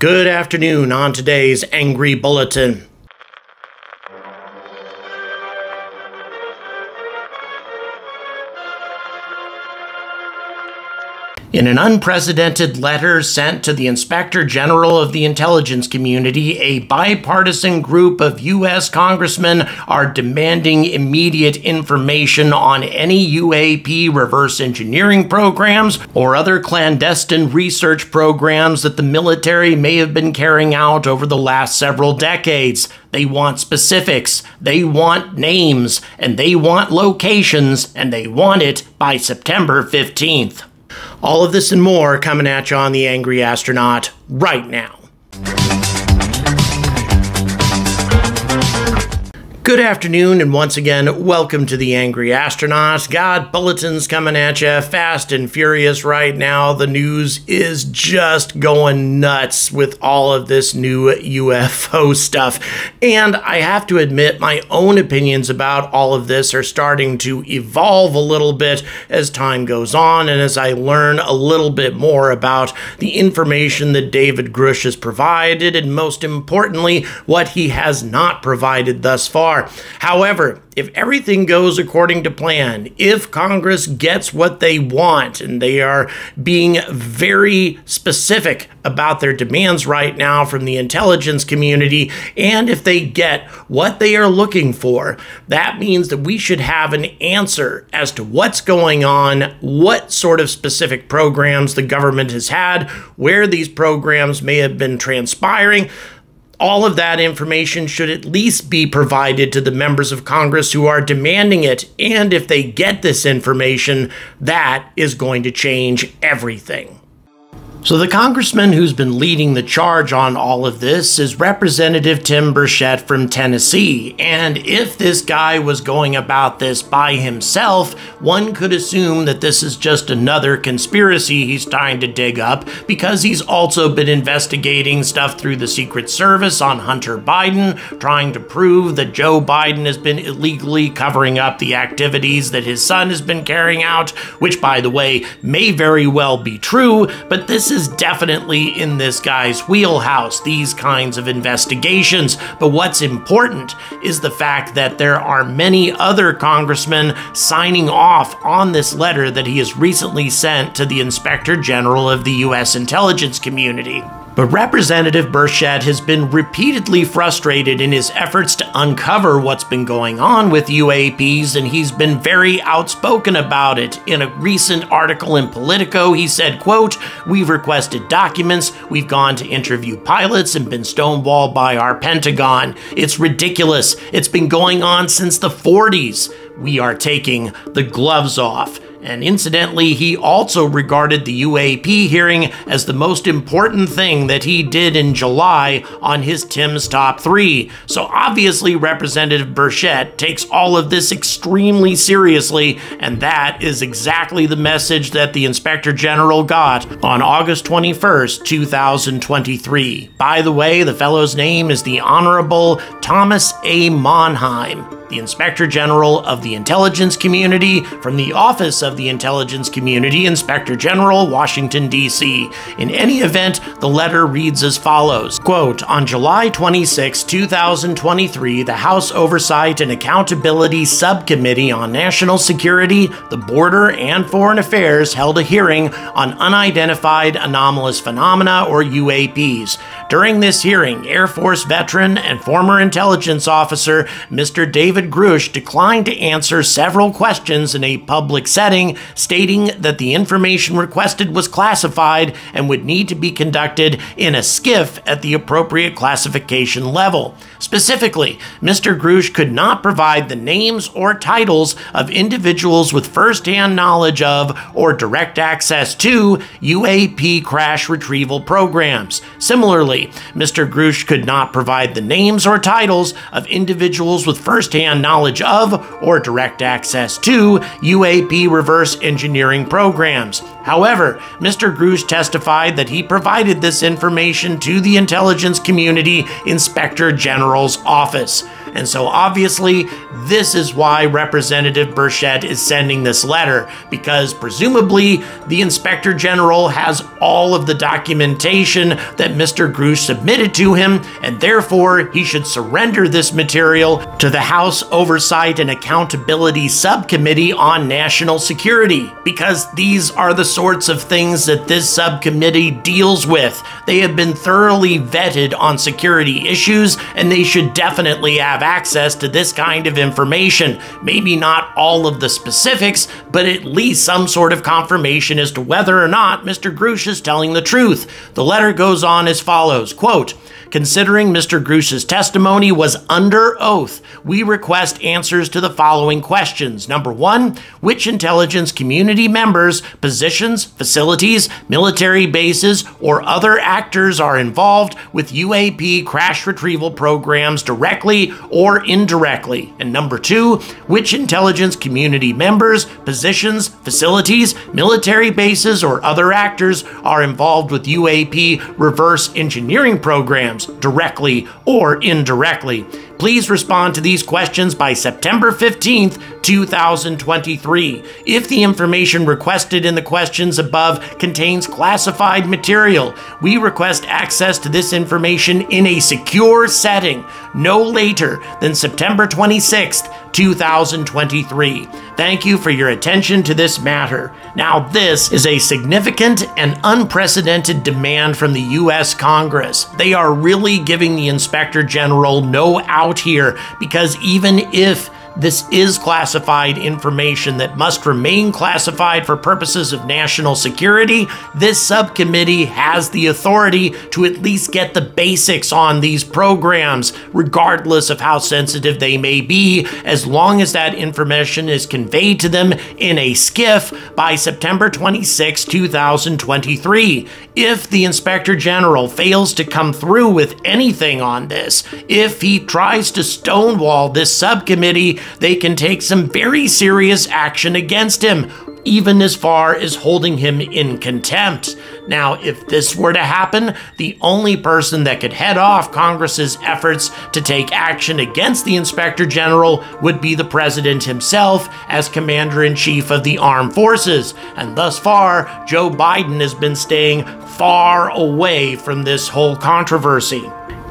Good afternoon on today's Angry Bulletin. In an unprecedented letter sent to the Inspector General of the Intelligence Community, a bipartisan group of U.S. congressmen are demanding immediate information on any UAP reverse engineering programs or other clandestine research programs that the military may have been carrying out over the last several decades. They want specifics, they want names, and they want locations, and they want it by September 15th. All of this and more coming at you on the Angry Astronaut right now. Good afternoon, and once again, welcome to the Angry Astronaut. Got bulletins coming at you fast and furious right now. The news is just going nuts with all of this new UFO stuff. And I have to admit, my own opinions about all of this are starting to evolve a little bit as time goes on and as I learn a little bit more about the information that David Grusch has provided, and most importantly, what he has not provided thus far. However, if everything goes according to plan, if Congress gets what they want, and they are being very specific about their demands right now from the intelligence community, and if they get what they are looking for, that means that we should have an answer as to what's going on, what sort of specific programs the government has had, where these programs may have been transpiring. All of that information should at least be provided to the members of Congress who are demanding it, and if they get this information, that is going to change everything. So the congressman who's been leading the charge on all of this is Representative Tim Burchett from Tennessee, and if this guy was going about this by himself, one could assume that this is just another conspiracy he's trying to dig up, because he's also been investigating stuff through the Secret Service on Hunter Biden, trying to prove that Joe Biden has been illegally covering up the activities that his son has been carrying out, which, by the way, may very well be true, but this is definitely in this guy's wheelhouse, these kinds of investigations. But what's important is the fact that there are many other congressmen signing off on this letter that he has recently sent to the Inspector General of the U.S. intelligence community. But Representative Burchett has been repeatedly frustrated in his efforts to uncover what's been going on with UAPs, and he's been very outspoken about it. In a recent article in Politico, he said, quote, "We've requested documents, we've gone to interview pilots and been stonewalled by our Pentagon. It's ridiculous. It's been going on since the 40s. We are taking the gloves off." And incidentally, he also regarded the UAP hearing as the most important thing that he did in July on his Tim's Top 3. So obviously, Representative Burchett takes all of this extremely seriously, and that is exactly the message that the Inspector General got on August 21st, 2023. By the way, the fellow's name is the Honorable Thomas A. Monheim, the Inspector General of the Intelligence Community from the Office of the Intelligence Community, Inspector General, Washington, D.C. In any event, the letter reads as follows, quote, "On July 26, 2023, the House Oversight and Accountability Subcommittee on National Security, the Border, and Foreign Affairs held a hearing on unidentified anomalous phenomena, or UAPs. During this hearing, Air Force veteran and former intelligence officer Mr. David Grusch declined to answer several questions in a public setting, stating that the information requested was classified and would need to be conducted in a SCIF at the appropriate classification level. Specifically, Mr. Grusch could not provide the names or titles of individuals with first-hand knowledge of or direct access to UAP crash retrieval programs. Similarly, Mr. Grusch could not provide the names or titles of individuals with first-hand knowledge of or direct access to UAP reverse engineering programs. However, Mr. Grusch testified that he provided this information to the Intelligence Community Inspector General's office. And so obviously, this is why Representative Burchett is sending this letter, because presumably the Inspector General has all of the documentation that Mr. Grusch submitted to him, and therefore he should surrender this material to the House Oversight and Accountability Subcommittee on National Security, because these are the sorts of things that this subcommittee deals with. They have been thoroughly vetted on security issues, and they should definitely have access to this kind of information. Maybe not all of the specifics, but at least some sort of confirmation as to whether or not Mr. Grusch is telling the truth. The letter goes on as follows, quote, "Considering Mr. Grusch's testimony was under oath, we request answers to the following questions. Number one, which intelligence community members, positions, facilities, military bases, or other actors are involved with UAP crash retrieval programs directly or indirectly? And number two, which intelligence community members, positions, facilities, military bases, or other actors are involved with UAP reverse engineering programs directly or indirectly? Please respond to these questions by September 15th, 2023. If the information requested in the questions above contains classified material, we request access to this information in a secure setting no later than September 26th, 2023. Thank you for your attention to this matter." Now, this is a significant and unprecedented demand from the U.S. Congress. They are really giving the Inspector General no out here, because even if this is classified information that must remain classified for purposes of national security, this subcommittee has the authority to at least get the basics on these programs, regardless of how sensitive they may be, as long as that information is conveyed to them in a SCIF by September 26, 2023. If the Inspector General fails to come through with anything on this, if he tries to stonewall this subcommittee, they can take some very serious action against him, even as far as holding him in contempt. Now, if this were to happen, the only person that could head off Congress's efforts to take action against the Inspector General would be the President himself as Commander-in-Chief of the Armed Forces. And thus far, Joe Biden has been staying far away from this whole controversy.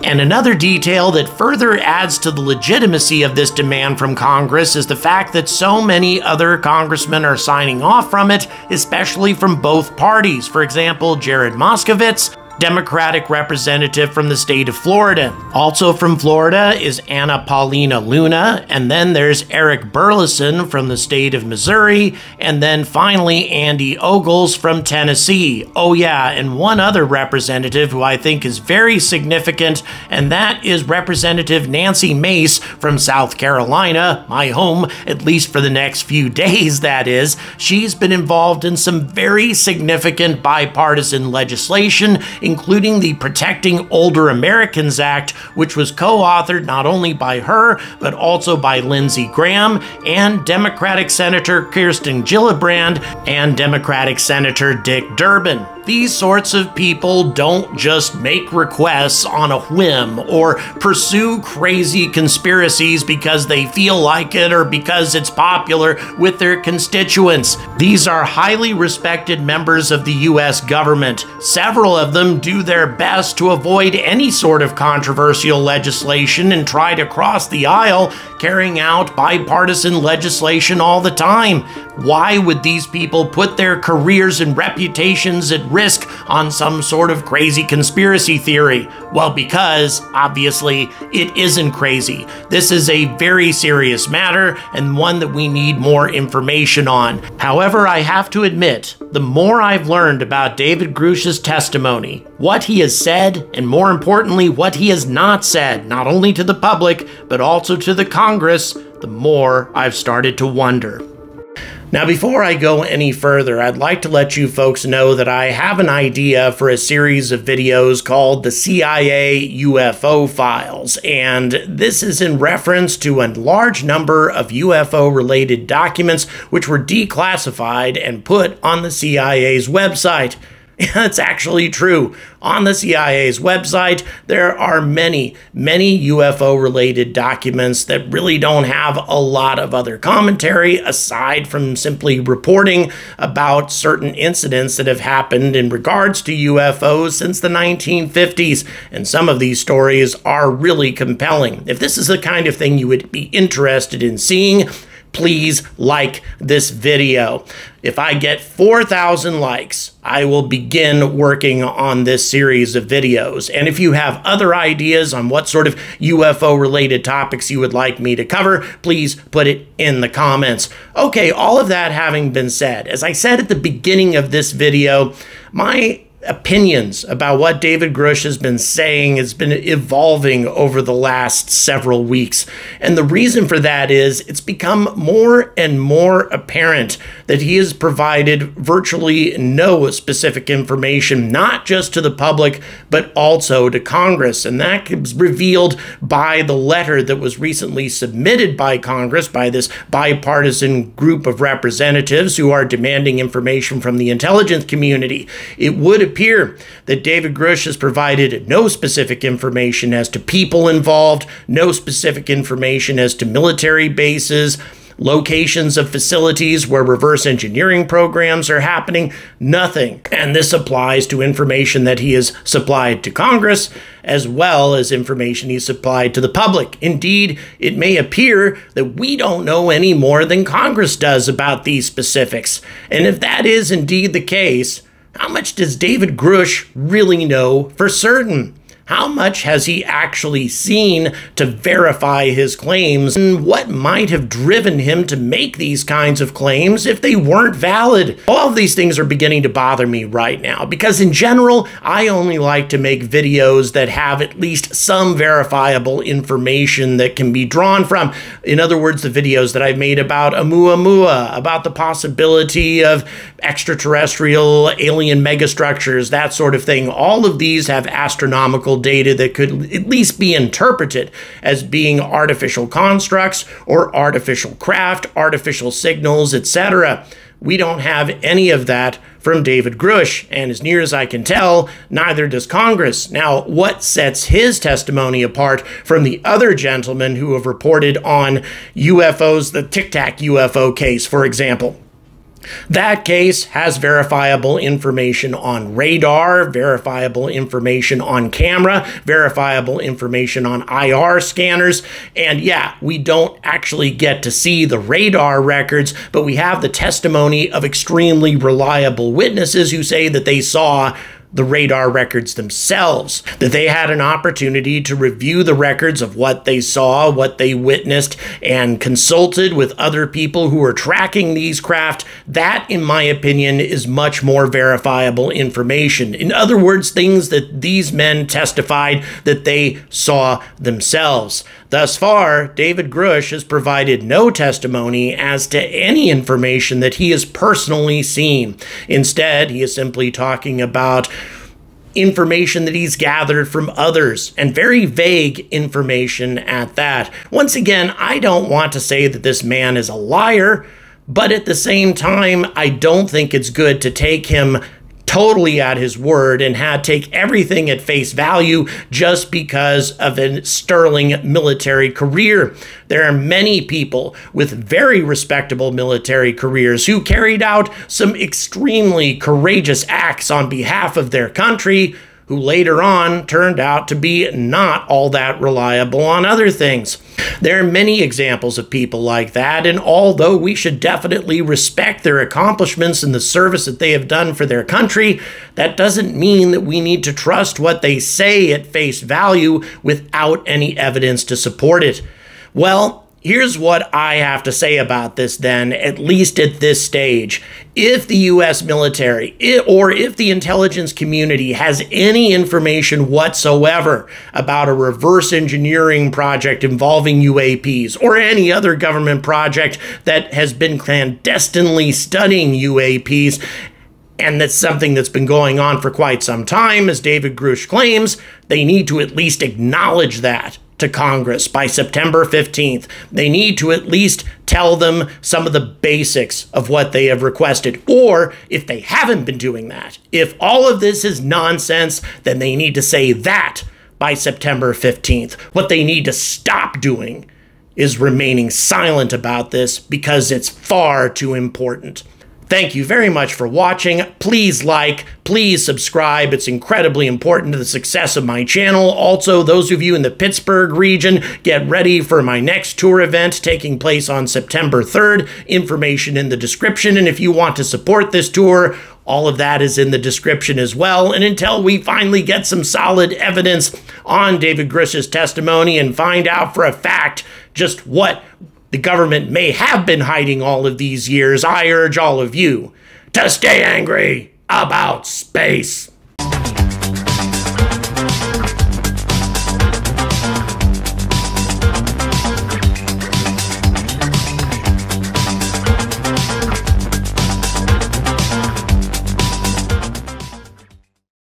And another detail that further adds to the legitimacy of this demand from Congress is the fact that so many other congressmen are signing off from it, especially from both parties. For example, Jared Moskowitz, Democratic representative from the state of Florida. Also from Florida is Anna Paulina Luna, and then there's Eric Burleson from the state of Missouri, and then finally Andy Ogles from Tennessee. Oh yeah, and one other representative who I think is very significant, and that is Representative Nancy Mace from South Carolina, my home, at least for the next few days, that is. She's been involved in some very significant bipartisan legislation, including the Protecting Older Americans Act, which was co-authored not only by her, but also by Lindsey Graham and Democratic Senator Kirsten Gillibrand and Democratic Senator Dick Durbin. These sorts of people don't just make requests on a whim or pursue crazy conspiracies because they feel like it or because it's popular with their constituents. These are highly respected members of the U.S. government. Several of them do their best to avoid any sort of controversial legislation and try to cross the aisle, carrying out bipartisan legislation all the time. Why would these people put their careers and reputations at risk on some sort of crazy conspiracy theory? Well, because, obviously, it isn't crazy. This is a very serious matter and one that we need more information on. However, I have to admit, the more I've learned about David Grusch's testimony, what he has said, and more importantly, what he has not said, not only to the public, but also to the Congress, the more I've started to wonder. Now, before I go any further, I'd like to let you folks know that I have an idea for a series of videos called the CIA UFO Files, and this is in reference to a large number of UFO-related documents which were declassified and put on the CIA's website. It's actually true. On the CIA's website, there are many UFO-related documents that really don't have a lot of other commentary aside from simply reporting about certain incidents that have happened in regards to UFOs since the 1950s. And some of these stories are really compelling. If this is the kind of thing you would be interested in seeing, please like this video. If I get 4,000 likes, I will begin working on this series of videos. And if you have other ideas on what sort of UFO-related topics you would like me to cover, please put it in the comments. Okay, all of that having been said, as I said at the beginning of this video, my opinions about what David Grusch has been saying has been evolving over the last several weeks. And the reason for that is it's become more and more apparent that he has provided virtually no specific information, not just to the public, but also to Congress. And that was revealed by the letter that was recently submitted by Congress, by this bipartisan group of representatives who are demanding information from the intelligence community. It would appear that David Grusch has provided no specific information as to people involved, no specific information as to military bases, locations of facilities where reverse engineering programs are happening, nothing. And this applies to information that he has supplied to Congress, as well as information he's supplied to the public. Indeed, it may appear that we don't know any more than Congress does about these specifics. And if that is indeed the case, how much does David Grusch really know for certain? How much has he actually seen to verify his claims? And what might have driven him to make these kinds of claims if they weren't valid? All of these things are beginning to bother me right now because in general, I only like to make videos that have at least some verifiable information that can be drawn from. In other words, the videos that I've made about Oumuamua, about the possibility of extraterrestrial alien megastructures, that sort of thing. All of these have astronomical data that could at least be interpreted as being artificial constructs or artificial craft, artificial signals, etc. We don't have any of that from David Grusch, and as near as I can tell, neither does Congress. Now, what sets his testimony apart from the other gentlemen who have reported on UFOs, the Tic Tac UFO case, for example? That case has verifiable information on radar, verifiable information on camera, verifiable information on IR scanners. And yeah, we don't actually get to see the radar records, but we have the testimony of extremely reliable witnesses who say that they saw the radar records themselves, that they had an opportunity to review the records of what they saw, what they witnessed, and consulted with other people who were tracking these craft. That, in my opinion, is much more verifiable information. In other words, things that these men testified that they saw themselves. Thus far, David Grusch has provided no testimony as to any information that he has personally seen. Instead, he is simply talking about information that he's gathered from others, and very vague information at that. Once again, I don't want to say that this man is a liar, but at the same time, I don't think it's good to take him totally at his word and take everything at face value just because of a sterling military career. There are many people with very respectable military careers who carried out some extremely courageous acts on behalf of their country, who later on turned out to be not all that reliable on other things. There are many examples of people like that, and although we should definitely respect their accomplishments and the service that they have done for their country, that doesn't mean that we need to trust what they say at face value without any evidence to support it. Well, here's what I have to say about this then, at least at this stage. If the U.S. military or if the intelligence community has any information whatsoever about a reverse engineering project involving UAPs or any other government project that has been clandestinely studying UAPs, and that's something that's been going on for quite some time, as David Grusch claims, they need to at least acknowledge that to Congress by September 15th. They need to at least tell them some of the basics of what they have requested. Or if they haven't been doing that, if all of this is nonsense, then they need to say that by September 15th. What they need to stop doing is remaining silent about this because it's far too important. Thank you very much for watching. Please like, please subscribe. It's incredibly important to the success of my channel. Also, those of you in the Pittsburgh region, get ready for my next tour event taking place on September 3rd. Information in the description. And if you want to support this tour, all of that is in the description as well. And until we finally get some solid evidence on David Grusch's testimony and find out for a fact just what the government may have been hiding all of these years, I urge all of you to stay angry about space.